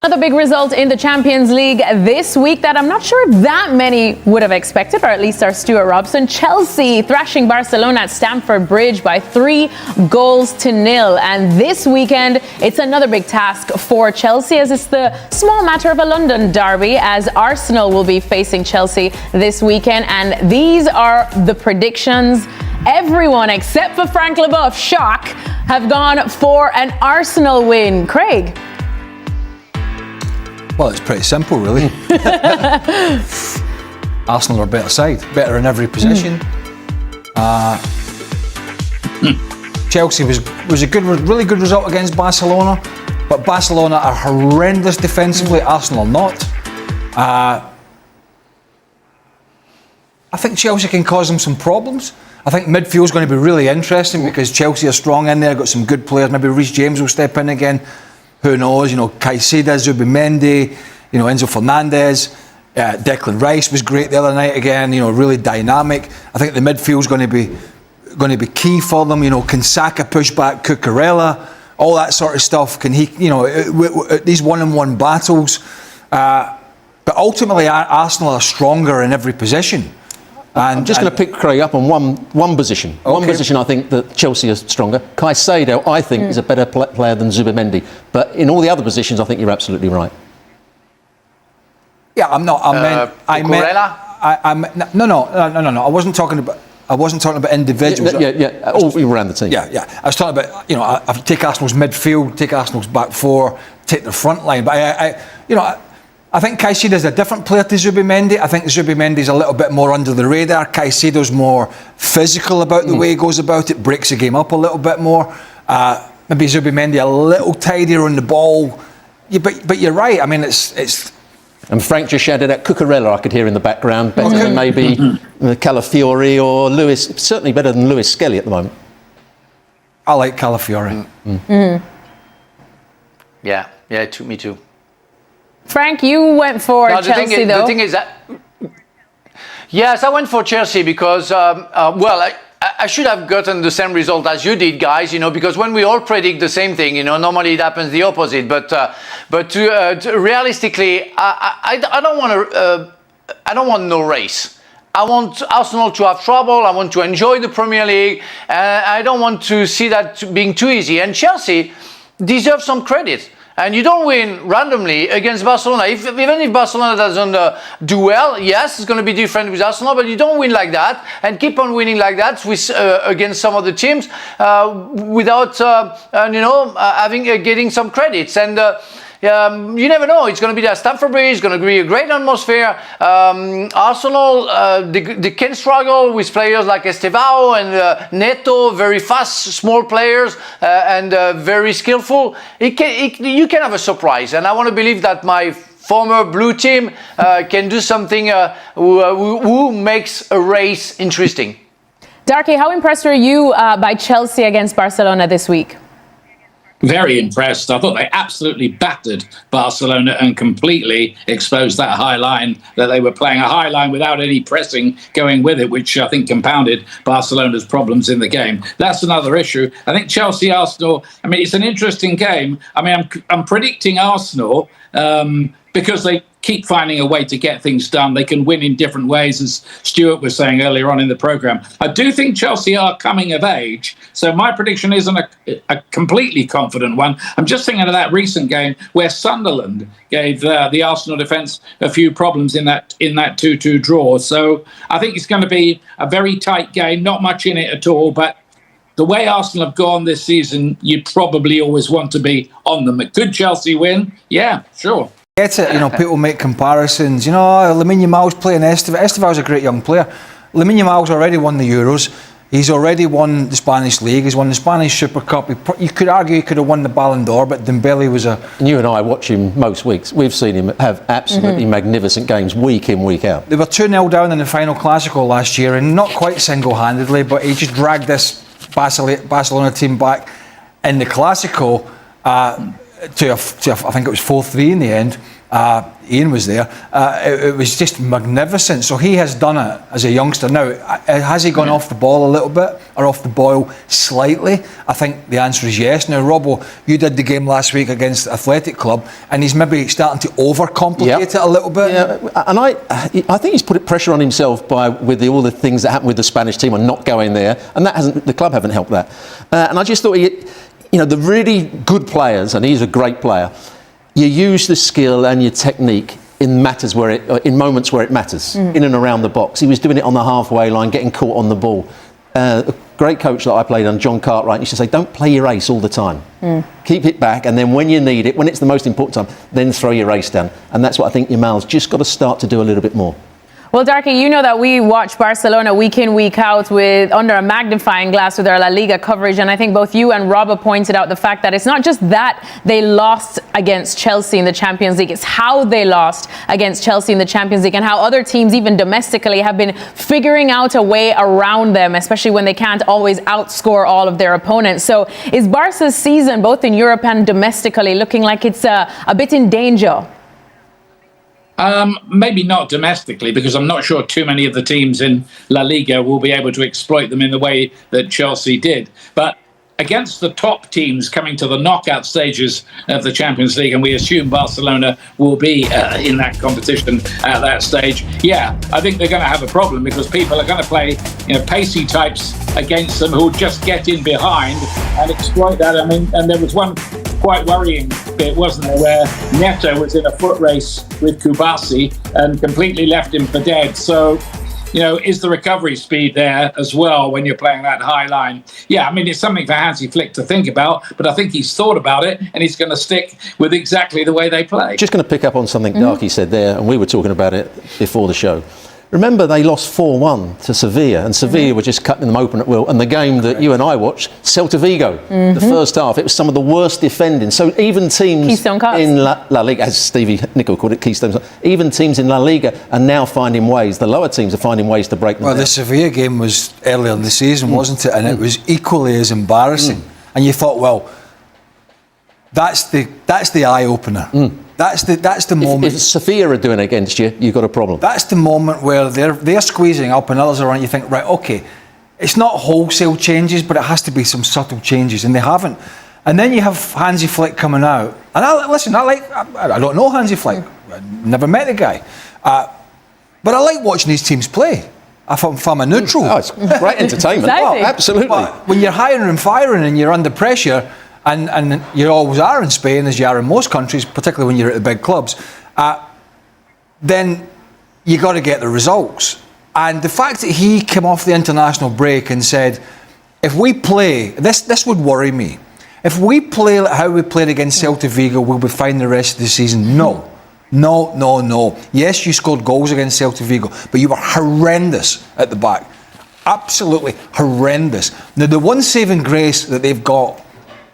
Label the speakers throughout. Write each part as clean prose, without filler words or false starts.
Speaker 1: Another big result in the Champions League this week that I'm not sure that many would have expected, or at least our Stuart Robson. Chelsea thrashing Barcelona at Stamford Bridge by 3-0. And this weekend, it's another big task for Chelsea, as it's the small matter of a London derby, as Arsenal will be facing Chelsea this weekend. And these are the predictions. Everyone except for Frank Leboeuf, shock, have gone for an Arsenal win. Craig?
Speaker 2: Well, it's pretty simple, really. Arsenal are a better side, better in every position. Chelsea was a really good result against Barcelona, but Barcelona are horrendous defensively. Arsenal not. I think Chelsea can cause them some problems. I think midfield's going to be really interesting because Chelsea are strong in there, got some good players. Maybe Reece James will step in again. Who knows? Caicedo, Zubimendi, Enzo Fernandez, Declan Rice was great the other night again. Really dynamic. I think the midfield's going to be key for them. Can Saka push back Cucurella? All that sort of stuff. Can he? These one-on-one battles. But ultimately, Arsenal are stronger in every position.
Speaker 3: I'm just going to pick Craig up on one position. Okay. One position I think that Chelsea are stronger. Caicedo, I think, is a better player than Zubimendi. But in all the other positions, I think you're absolutely right.
Speaker 2: Yeah, I'm not. No. I wasn't talking about individuals.
Speaker 3: Yeah. All around the team.
Speaker 2: Yeah. I was talking about, if you take Arsenal's midfield, take Arsenal's back four, take the front line. But I think Caicedo's a different player to Zubimendi. I think Zubimendi's a little bit more under the radar. Caicedo's more physical about the way he goes about it, breaks the game up a little bit more. Maybe Zubimendi a little tidier on the ball. Yeah, but you're right. I mean, it's.
Speaker 3: And Frank just shouted out Cucurella, I could hear in the background, better than maybe Calafiori or Lewis. Certainly better than Lewis Skelly at the moment.
Speaker 2: I like Calafiori.
Speaker 4: Yeah, it took me too.
Speaker 1: Frank, you went for Chelsea, though.
Speaker 4: The thing is that, yes, I went for Chelsea because, I should have gotten the same result as you did, guys. Because when we all predict the same thing, normally it happens the opposite. But realistically, I don't want no race. I want Arsenal to have trouble. I want to enjoy the Premier League. I don't want to see that being too easy. And Chelsea deserves some credit. And you don't win randomly against Barcelona. Even if Barcelona doesn't do well, yes, it's going to be different with Arsenal, but you don't win like that and keep on winning like that with against some of the teams without getting some credits. And you never know. It's going to be at Stamford Bridge. It's going to be a great atmosphere. Arsenal, they can struggle with players like Estevao and Neto, very fast, small players, and very skillful. You can have a surprise. And I want to believe that my former blue team can do something who makes a race interesting.
Speaker 1: Darky, how impressed were you by Chelsea against Barcelona this week?
Speaker 5: Very impressed. I thought they absolutely battered Barcelona and completely exposed that high line, that they were playing a high line without any pressing going with it, which I think compounded Barcelona's problems in the game. That's another issue. I think Chelsea-Arsenal, it's an interesting game. I'm predicting Arsenal because they keep finding a way to get things done. They can win in different ways, as Stuart was saying earlier on in the programme. I do think Chelsea are coming of age, so my prediction isn't a completely confident one. I'm just thinking of that recent game where Sunderland gave the Arsenal defence a few problems in that 2-2 draw. So I think it's going to be a very tight game, not much in it at all, but the way Arsenal have gone this season, you probably always want to be on them. Could Chelsea win? Yeah, sure.
Speaker 2: Get it, people make comparisons. Lamine Yamal's playing Estevao. Estevao's a great young player. Lamine Yamal's already won the Euros. He's already won the Spanish League. He's won the Spanish Super Cup. You could argue he could have won the Ballon d'Or, but Dembele was a...
Speaker 3: And you and I watch him most weeks. We've seen him have absolutely magnificent games week in, week out.
Speaker 2: They were 2-0 down in the final Clásico last year, and not quite single-handedly, but he just dragged this Barcelona team back in the Clásico to I think it was 4-3 in the end. Ian was there. It was just magnificent. So he has done it as a youngster. Now, has he gone off the ball a little bit or off the boil slightly? I think the answer is yes. Now, Robbo, you did the game last week against Athletic Club, and he's maybe starting to overcomplicate it a little bit.
Speaker 3: Yeah, and I think he's put pressure on himself with all the things that happened with the Spanish team and not going there, and the club haven't helped that. And I just thought, the really good players, and he's a great player. You use the skill and your technique in moments where it matters, in and around the box. He was doing it on the halfway line, getting caught on the ball. A great coach that I played on, John Cartwright, used to say, don't play your ace all the time. Keep it back, and then when you need it, when it's the most important time, then throw your ace down. And that's what I think Yamal's just got to start to do a little bit more.
Speaker 1: Well, Darky, you know that we watch Barcelona week in, week out under a magnifying glass with our La Liga coverage. And I think both you and Robba pointed out the fact that it's not just that they lost against Chelsea in the Champions League. It's how they lost against Chelsea in the Champions League and how other teams, even domestically, have been figuring out a way around them, especially when they can't always outscore all of their opponents. So is Barca's season, both in Europe and domestically, looking like it's a bit in danger?
Speaker 5: Maybe not domestically, because I'm not sure too many of the teams in La Liga will be able to exploit them in the way that Chelsea did. But against the top teams coming to the knockout stages of the Champions League, and we assume Barcelona will be in that competition at that stage, I think they're going to have a problem, because people are going to play pacey types against them who'll just get in behind and exploit that. I mean, and there was one quite worrying bit, wasn't there, where Neto was in a foot race with Kubasi and completely left him for dead. So, is the recovery speed there as well when you're playing that high line? Yeah, I mean, it's something for Hansi Flick to think about, but I think he's thought about it and he's going to stick with exactly the way they play.
Speaker 3: Just going to pick up on something Darky said there, and we were talking about it before the show. Remember, they lost 4-1 to Sevilla, and Sevilla were just cutting them open at will. And the game that you and I watched, Celta Vigo, the first half, it was some of the worst defending. So even teams in La Liga, as Stevie Nicol called it, Keystone, even teams in La Liga are now finding ways, the lower teams are finding ways to break them down.
Speaker 2: The Sevilla game was earlier in the season, wasn't it? And it was equally as embarrassing. And you thought, well, that's the eye-opener. That's the moment.
Speaker 3: If Sevilla are doing it against you, you've got a problem.
Speaker 2: That's the moment where they're squeezing up and others are on. You think, right, okay, it's not wholesale changes, but it has to be some subtle changes, and they haven't. And then you have Hansi Flick coming out. And I don't know Hansi Flick. I never met the guy. But I like watching these teams play. If I'm a neutral.
Speaker 3: Oh, it's great entertainment.
Speaker 1: Exactly.
Speaker 3: Oh, absolutely.
Speaker 2: But when you're hiring and firing and you're under pressure, and you always are in Spain, as you are in most countries, particularly when you're at the big clubs, then you got to get the results. And the fact that he came off the international break and said, if we play, this would worry me. If we play how we played against Celta Vigo, we'll be fine the rest of the season. No. Yes, you scored goals against Celta Vigo, but you were horrendous at the back. Absolutely horrendous. Now, the one saving grace that they've got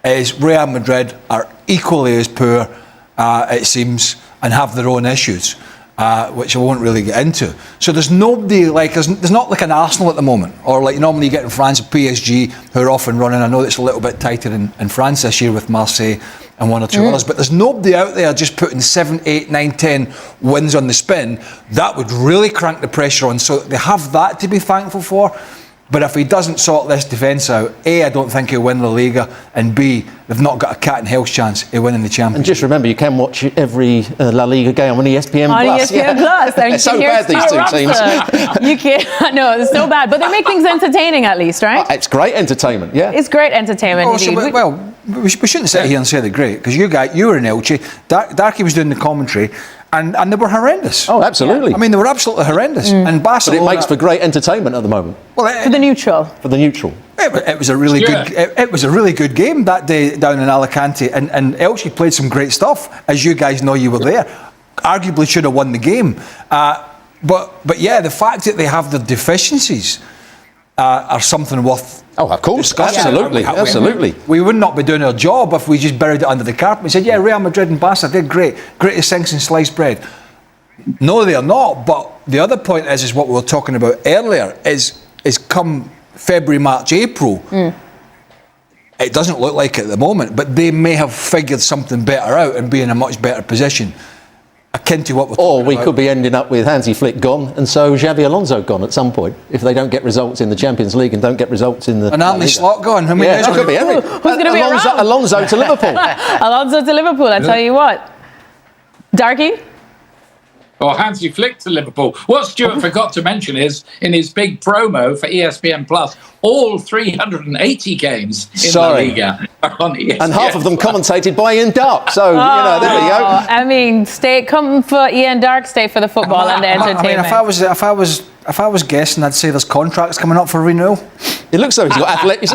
Speaker 2: is Real Madrid are equally as poor, it seems, and have their own issues, which I won't really get into. So there's nobody there's not like an Arsenal at the moment, or like normally you get in France, PSG, who are off and running. I know it's a little bit tighter in France this year with Marseille and one or two others, but there's nobody out there just putting 7, 8, 9, 10 wins on the spin. That would really crank the pressure on. So they have that to be thankful for. But if he doesn't sort this defence out, A, I don't think he'll win La Liga, and B, they've not got a cat and hell's chance of winning the Championship.
Speaker 3: And just remember, you can watch every La Liga game on ESPN+.
Speaker 1: On ESPN+. And
Speaker 3: It's so bad, these two teams.
Speaker 1: You can't, no, it's so bad. But they make things entertaining at least, right?
Speaker 3: It's great entertainment, yeah.
Speaker 1: It's great entertainment, indeed.
Speaker 2: We shouldn't sit here and say they're great, because you were in Elche, Darky was doing the commentary, and they were horrendous.
Speaker 3: Oh, absolutely.
Speaker 2: I mean, they were absolutely horrendous. And Barcelona,
Speaker 3: but it makes for great entertainment at the moment.
Speaker 2: Well,
Speaker 1: for the neutral.
Speaker 3: For the neutral.
Speaker 2: It was a really good. It was a really good game that day down in Alicante, and Elche played some great stuff. As you guys know, you were there. Arguably should have won the game, but yeah, the fact that they have the deficiencies are something worth.
Speaker 3: Oh, of course,
Speaker 2: discussing.
Speaker 3: Absolutely.
Speaker 2: We would not be doing our job if we just buried it under the carpet and said, yeah, Real Madrid and Barca, they're great as sinks and sliced bread. No, they are not. But the other point is what we were talking about earlier, is come February, March, April, it doesn't look like it at the moment, but they may have figured something better out and be in a much better position. akin to what we're
Speaker 3: Or
Speaker 2: talking
Speaker 3: we
Speaker 2: about.
Speaker 3: could be ending up with Hansi Flick gone and so Xabi Alonso gone at some point if they don't get results in the Champions League and don't get results in the...
Speaker 2: And Anthony Slot gone. I mean,
Speaker 3: Yeah, that could be everything.
Speaker 1: Who's going to be
Speaker 3: Alonso,
Speaker 1: around?
Speaker 3: Alonso to Liverpool.
Speaker 1: Alonso to Liverpool, I tell you what. Darky?
Speaker 5: Or Hansi Flick to Liverpool. What Stuart forgot to mention is, in his big promo for ESPN Plus, all 380 games in La Liga are on ESPN.
Speaker 3: And half of them commentated by Ian Dark. So, there we go.
Speaker 1: I mean, come for Ian Dark, stay for the football and the entertainment.
Speaker 2: I mean, if I was guessing, I'd say there's contracts coming up for renewal.
Speaker 3: It looks like he's got athletic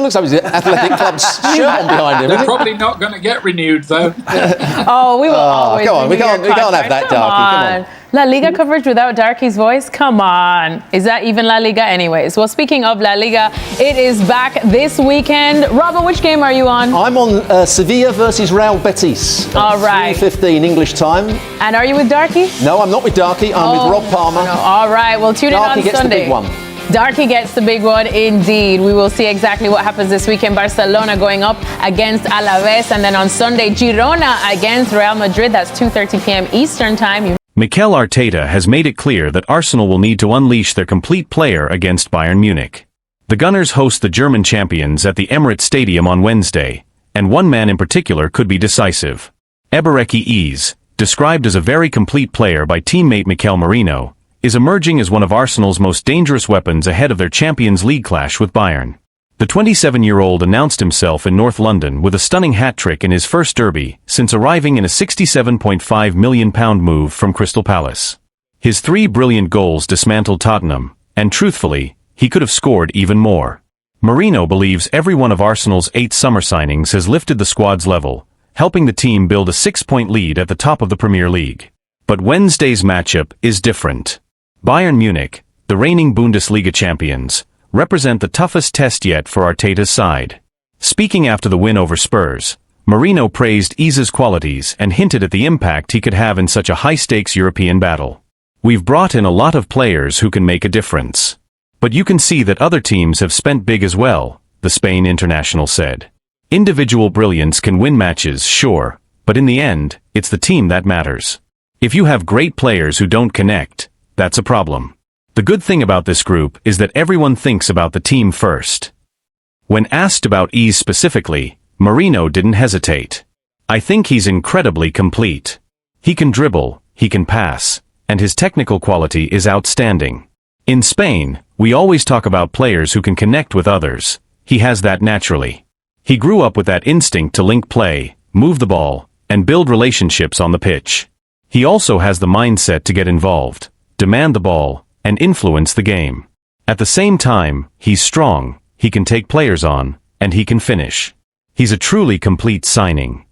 Speaker 3: club's shirt on behind him.
Speaker 5: They're probably not going to get renewed, though.
Speaker 1: We will always
Speaker 3: come on, we
Speaker 1: renew
Speaker 3: can't
Speaker 1: your
Speaker 3: have that,
Speaker 1: contract.
Speaker 3: Darky, come on.
Speaker 1: La Liga coverage without Darky's voice? Come on. Is that even La Liga anyways? Well, speaking of La Liga, it is back this weekend. Robert, which game are you on?
Speaker 3: I'm on Sevilla versus Real Betis.
Speaker 1: All right.
Speaker 3: 3:15 English time.
Speaker 1: And are you with Darky?
Speaker 3: No, I'm not with Darky. I'm with Rob Palmer.
Speaker 1: No. All right. Well, tune in
Speaker 3: Darky
Speaker 1: on
Speaker 3: gets
Speaker 1: Sunday.
Speaker 3: the big one.
Speaker 1: Darky gets the big one indeed. We will see exactly what happens this weekend. Barcelona going up against Alaves. And then on Sunday, Girona against Real Madrid. That's 2:30 p.m. Eastern time.
Speaker 6: Mikel Arteta has made it clear that Arsenal will need to unleash their complete player against Bayern Munich. The Gunners host the German champions at the Emirates Stadium on Wednesday, and one man in particular could be decisive. Ebereki Eze, described as a very complete player by teammate Mikel Merino, is emerging as one of Arsenal's most dangerous weapons ahead of their Champions League clash with Bayern. The 27-year-old announced himself in North London with a stunning hat-trick in his first derby since arriving in a £67.5 million move from Crystal Palace. His 3 brilliant goals dismantled Tottenham, and truthfully, he could have scored even more. Merino believes every one of Arsenal's 8 summer signings has lifted the squad's level, helping the team build a 6-point lead at the top of the Premier League. But Wednesday's matchup is different. Bayern Munich, the reigning Bundesliga champions, represent the toughest test yet for Arteta's side. Speaking after the win over Spurs, Merino praised Eze's qualities and hinted at the impact he could have in such a high-stakes European battle. We've brought in a lot of players who can make a difference. But you can see that other teams have spent big as well, the Spain international said. Individual brilliance can win matches, sure, but in the end, it's the team that matters. If you have great players who don't connect, that's a problem. The good thing about this group is that everyone thinks about the team first. When asked about Eze specifically, Merino didn't hesitate. I think he's incredibly complete. He can dribble, he can pass, and his technical quality is outstanding. In Spain, we always talk about players who can connect with others. He has that naturally. He grew up with that instinct to link play, move the ball, and build relationships on the pitch. He also has the mindset to get involved, demand the ball, and influence the game. At the same time, he's strong, he can take players on, and he can finish. He's a truly complete signing.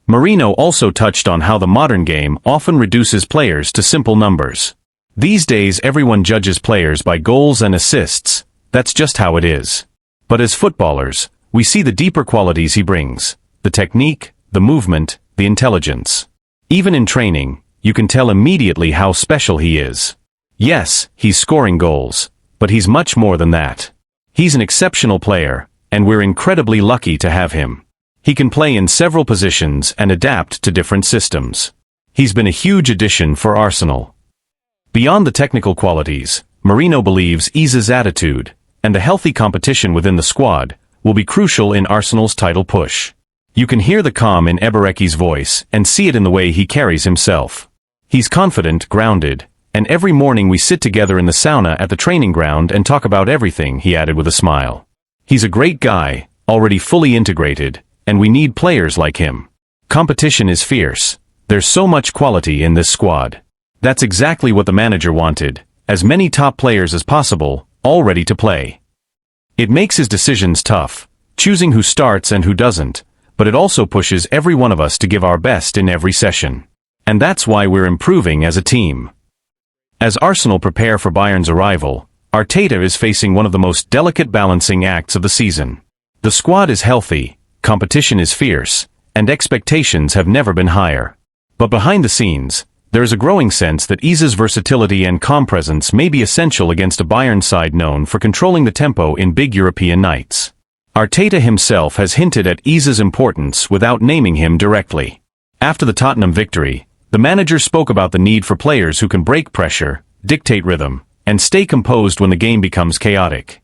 Speaker 6: Merino also touched on how the modern game often reduces players to simple numbers. These days everyone judges players by goals and assists, that's just how it is. But as footballers, we see the deeper qualities he brings, the technique, the movement, the intelligence. Even in training, you can tell immediately how special he is. Yes, he's scoring goals, but he's much more than that. He's an exceptional player, and we're incredibly lucky to have him. He can play in several positions and adapt to different systems. He's been a huge addition for Arsenal. Beyond the technical qualities, Merino believes Eze's attitude, and the healthy competition within the squad, will be crucial in Arsenal's title push. You can hear the calm in Ebereki's voice and see it in the way he carries himself. He's confident, grounded, and every morning we sit together in the sauna at the training ground and talk about everything, he added with a smile. He's a great guy, already fully integrated, and we need players like him. Competition is fierce. There's so much quality in this squad. That's exactly what the manager wanted, as many top players as possible, all ready to play. It makes his decisions tough, choosing who starts and who doesn't, but it also pushes every one of us to give our best in every session. And that's why we're improving as a team. As Arsenal prepare for Bayern's arrival, Arteta is facing one of the most delicate balancing acts of the season. The squad is healthy, competition is fierce, and expectations have never been higher. But behind the scenes, there is a growing sense that Eze's versatility and calm presence may be essential against a Bayern side known for controlling the tempo in big European nights. Arteta himself has hinted at Eze's importance without naming him directly. After the Tottenham victory, The manager spoke about the need for players who can break pressure, dictate rhythm, and stay composed when the game becomes chaotic.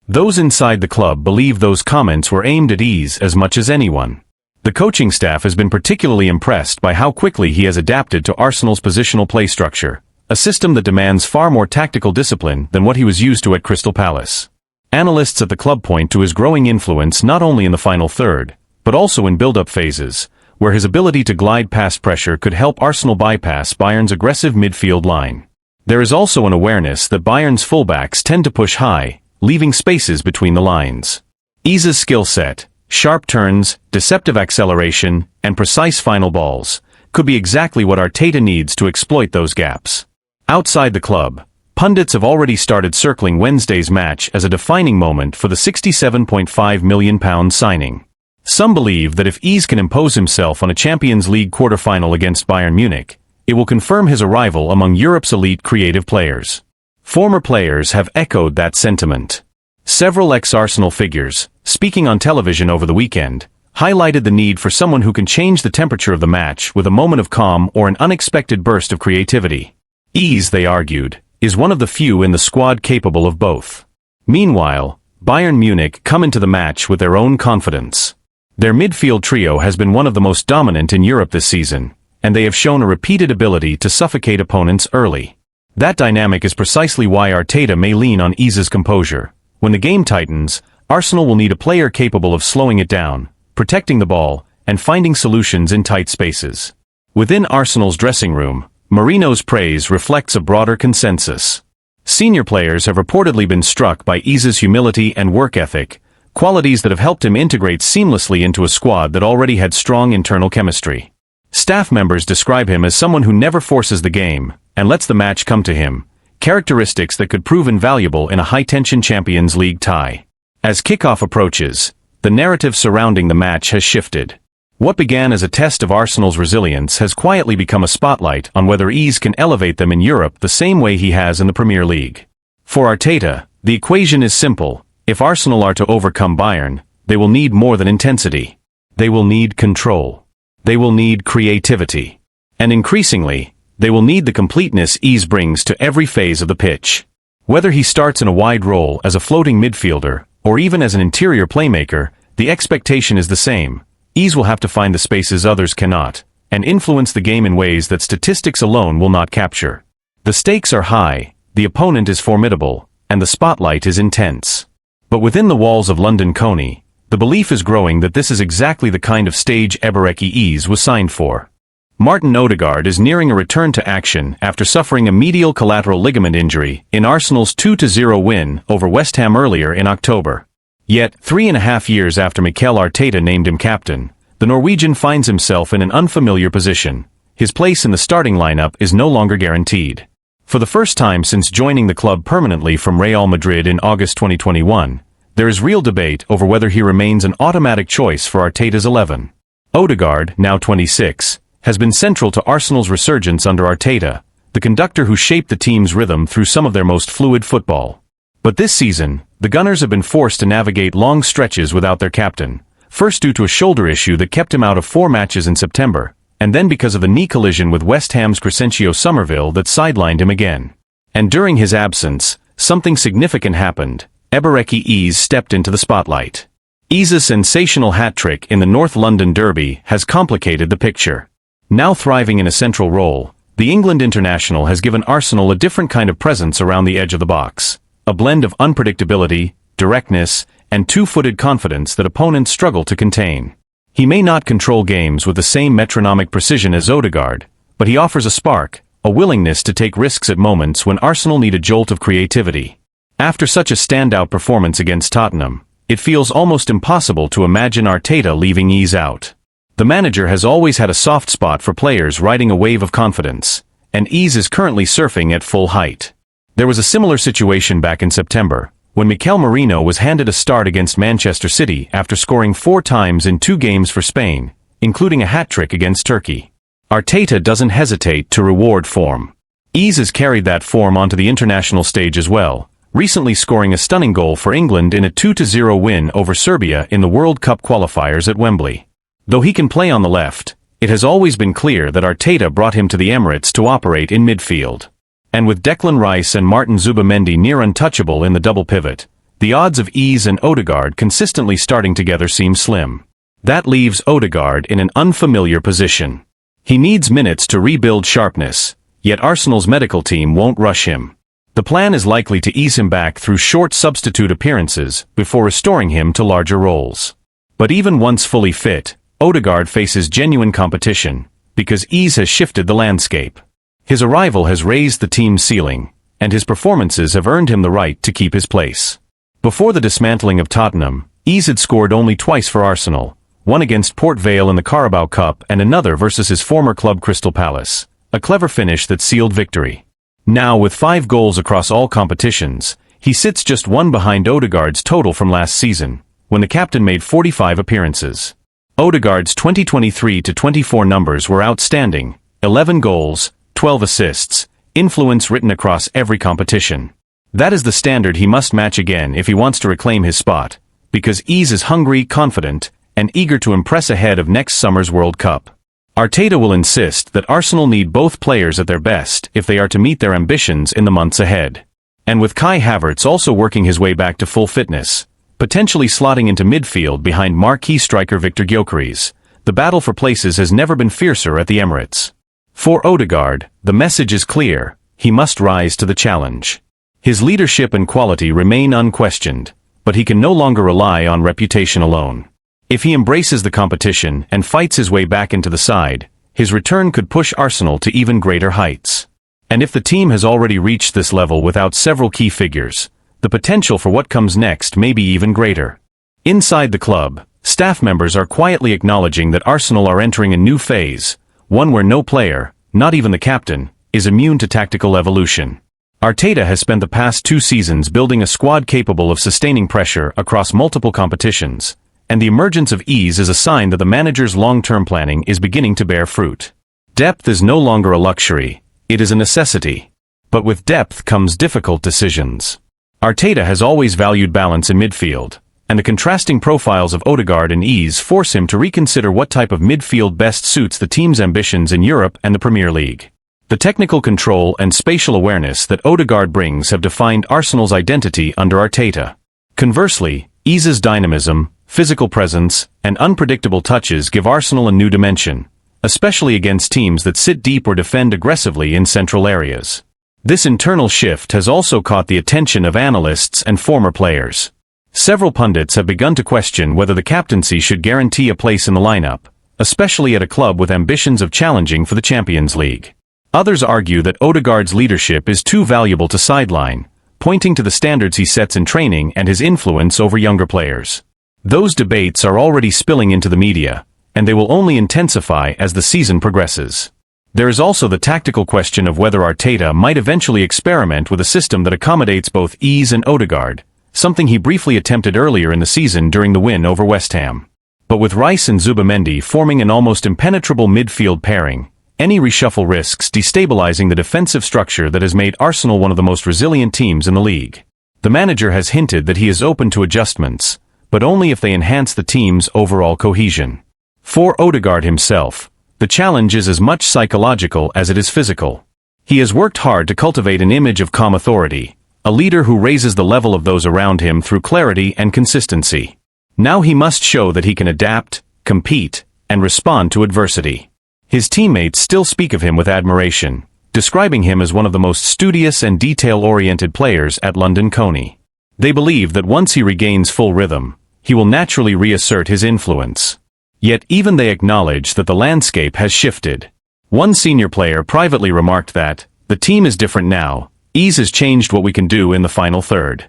Speaker 6: Those inside the club believe those comments were aimed at Ease as much as anyone. The coaching staff has been particularly impressed by how quickly he has adapted to Arsenal's positional play structure, a system that demands far more tactical discipline than what he was used to at Crystal Palace. Analysts at the club point to his growing influence not only in the final third, but also in build-up phases, where his ability to glide past pressure could help Arsenal bypass Bayern's aggressive midfield line. There is also an awareness that Bayern's fullbacks tend to push high, leaving spaces between the lines. Ease's skill set, sharp turns, deceptive acceleration, and precise final balls, could be exactly what Arteta needs to exploit those gaps. Outside the club, pundits have already started circling Wednesday's match as a defining moment for the £67.5 million signing. Some believe that if Ease can impose himself on a Champions League quarter-final against Bayern Munich, it will confirm his arrival among Europe's elite creative players. Former players have echoed that sentiment. Several ex-Arsenal figures, speaking on television over the weekend, highlighted the need for someone who can change the temperature of the match with a moment of calm or an unexpected burst of creativity. Ease, they argued, is one of the few in the squad capable of both. Meanwhile, Bayern Munich come into the match with their own confidence. Their midfield trio has been one of the most dominant in Europe this season, and they have shown a repeated ability to suffocate opponents early. That dynamic is precisely why Arteta may lean on Ease's composure. When the game tightens, Arsenal will need a player capable of slowing it down, protecting the ball, and finding solutions in tight spaces. Within Arsenal's dressing room, Mourinho's praise reflects a broader consensus. Senior players have reportedly been struck by Ease's humility and work ethic, qualities that have helped him integrate seamlessly into a squad that already had strong internal chemistry. Staff members describe him as someone who never forces the game, and lets the match come to him, characteristics that could prove invaluable in a high-tension Champions League tie. As kickoff approaches, the narrative surrounding the match has shifted. What began as a test of Arsenal's resilience has quietly become a spotlight on whether Ease can elevate them in Europe the same way he has in the Premier League. For Arteta, the equation is simple. If Arsenal are to overcome Bayern, they will need more than intensity. They will need control. They will need creativity. And increasingly, they will need the completeness Ease brings to every phase of the pitch. Whether he starts in a wide role as a floating midfielder, or even as an interior playmaker, the expectation is the same. Ease will have to find the spaces others cannot, and influence the game in ways that statistics alone will not capture. The stakes are high, the opponent is formidable, and the spotlight is intense. But within the walls of London Coney, the belief is growing that this is exactly the kind of stage Eberechi Ease was signed for. Martin Odegaard is nearing a return to action after suffering a medial collateral ligament injury in Arsenal's 2-0 win over West Ham earlier in October. Yet, 3.5 years after Mikel Arteta named him captain, the Norwegian finds himself in an unfamiliar position. His place in the starting lineup is no longer guaranteed. For the first time since joining the club permanently from Real Madrid in August 2021, there is real debate over whether he remains an automatic choice for Arteta's 11. Odegaard, now 26, has been central to Arsenal's resurgence under Arteta, the conductor who shaped the team's rhythm through some of their most fluid football. But this season, the Gunners have been forced to navigate long stretches without their captain, first due to a shoulder issue that kept him out of 4 matches in September, and then because of a knee collision with West Ham's Crescencio Somerville that sidelined him again. And during his absence, something significant happened. Eberechi Ease stepped into the spotlight. Ease's sensational hat-trick in the North London Derby has complicated the picture. Now thriving in a central role, the England international has given Arsenal a different kind of presence around the edge of the box. A blend of unpredictability, directness, and two-footed confidence that opponents struggle to contain. He may not control games with the same metronomic precision as Odegaard, but he offers a spark, a willingness to take risks at moments when Arsenal need a jolt of creativity. After such a standout performance against Tottenham, it feels almost impossible to imagine Arteta leaving Ease out. The manager has always had a soft spot for players riding a wave of confidence, and Ease is currently surfing at full height. There was a similar situation back in September, when Mikel Merino was handed a start against Manchester City after scoring 4 times in 2 games for Spain, including a hat-trick against Turkey. Arteta doesn't hesitate to reward form. Ease has carried that form onto the international stage as well, recently scoring a stunning goal for England in a 2-0 win over Serbia in the World Cup qualifiers at Wembley. Though he can play on the left, It has always been clear that Arteta brought him to the Emirates to operate in midfield. And with Declan Rice and Martin Zubimendi near untouchable in the double pivot, the odds of Ease and Odegaard consistently starting together seem slim. That leaves Odegaard in an unfamiliar position. He needs minutes to rebuild sharpness, yet Arsenal's medical team won't rush him. The plan is likely to ease him back through short substitute appearances before restoring him to larger roles. But even once fully fit, Odegaard faces genuine competition, because Ease has shifted the landscape. His arrival has raised the team's ceiling, and his performances have earned him the right to keep his place. Before the dismantling of Tottenham, Ease had scored only twice for Arsenal, one against Port Vale in the Carabao Cup and another versus his former club Crystal Palace, a clever finish that sealed victory. Now, with 5 goals across all competitions, he sits just one behind Odegaard's total from last season, when the captain made 45 appearances. Odegaard's 2023-24 numbers were outstanding: 11 goals, 12 assists, influence written across every competition. That is the standard he must match again if he wants to reclaim his spot, because Ease is hungry, confident, and eager to impress ahead of next summer's World Cup. Arteta will insist that Arsenal need both players at their best if they are to meet their ambitions in the months ahead. And with Kai Havertz also working his way back to full fitness, potentially slotting into midfield behind marquee striker Victor Gyökeres, the battle for places has never been fiercer at the Emirates. For Odegaard, the message is clear: he must rise to the challenge. His leadership and quality remain unquestioned, but he can no longer rely on reputation alone. If he embraces the competition and fights his way back into the side, his return could push Arsenal to even greater heights. And if the team has already reached this level without several key figures, the potential for what comes next may be even greater. Inside the club, staff members are quietly acknowledging that Arsenal are entering a new phase, one where no player, not even the captain, is immune to tactical evolution. Arteta has spent the past 2 seasons building a squad capable of sustaining pressure across multiple competitions, and the emergence of Ease is a sign that the manager's long-term planning is beginning to bear fruit. Depth is no longer a luxury, it is a necessity. But with depth comes difficult decisions. Arteta has always valued balance in midfield, and the contrasting profiles of Odegaard and Ease force him to reconsider what type of midfield best suits the team's ambitions in Europe and the Premier League. The technical control and spatial awareness that Odegaard brings have defined Arsenal's identity under Arteta. Conversely, Ease's dynamism, physical presence, and unpredictable touches give Arsenal a new dimension, especially against teams that sit deep or defend aggressively in central areas. This internal shift has also caught the attention of analysts and former players. Several pundits have begun to question whether the captaincy should guarantee a place in the lineup, especially at a club with ambitions of challenging for the Champions League. Others argue that Odegaard's leadership is too valuable to sideline, pointing to the standards he sets in training and his influence over younger players. Those debates are already spilling into the media, and they will only intensify as the season progresses. There is also the tactical question of whether Arteta might eventually experiment with a system that accommodates both Ease and Odegaard, something he briefly attempted earlier in the season during the win over West Ham. But with Rice and Zubimendi forming an almost impenetrable midfield pairing, any reshuffle risks destabilizing the defensive structure that has made Arsenal one of the most resilient teams in the league. The manager has hinted that he is open to adjustments, but only if they enhance the team's overall cohesion. For Odegaard himself, the challenge is as much psychological as it is physical. He has worked hard to cultivate an image of calm authority, a leader who raises the level of those around him through clarity and consistency. Now he must show that he can adapt, compete, and respond to adversity. His teammates still speak of him with admiration, describing him as one of the most studious and detail-oriented players at London Coney. They believe that once he regains full rhythm, he will naturally reassert his influence. Yet even they acknowledge that the landscape has shifted. One senior player privately remarked that, "The team is different now, Ease has changed what we can do in the final third."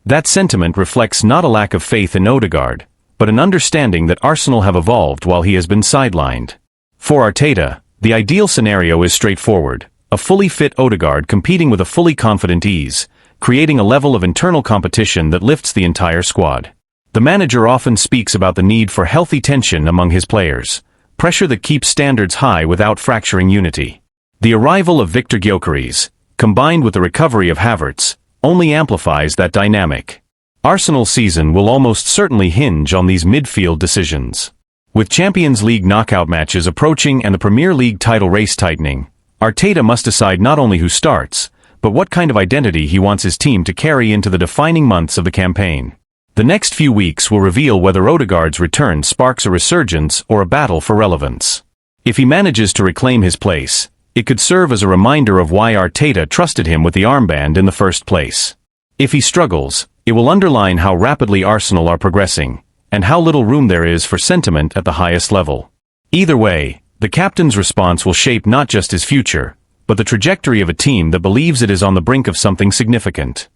Speaker 6: That sentiment reflects not a lack of faith in Odegaard, but an understanding that Arsenal have evolved while he has been sidelined. For Arteta, the ideal scenario is straightforward: a fully fit Odegaard competing with a fully confident Ease, creating a level of internal competition that lifts the entire squad. The manager often speaks about the need for healthy tension among his players, pressure that keeps standards high without fracturing unity. The arrival of Victor Gyökeres, combined with the recovery of Havertz, only amplifies that dynamic. Arsenal's season will almost certainly hinge on these midfield decisions. With Champions League knockout matches approaching and the Premier League title race tightening, Arteta must decide not only who starts, but what kind of identity he wants his team to carry into the defining months of the campaign. The next few weeks will reveal whether Odegaard's return sparks a resurgence or a battle for relevance. If he manages to reclaim his place, it could serve as a reminder of why Arteta trusted him with the armband in the first place. If he struggles, it will underline how rapidly Arsenal are progressing, and how little room there is for sentiment at the highest level. Either way, the captain's response will shape not just his future, but the trajectory of a team that believes it is on the brink of something significant.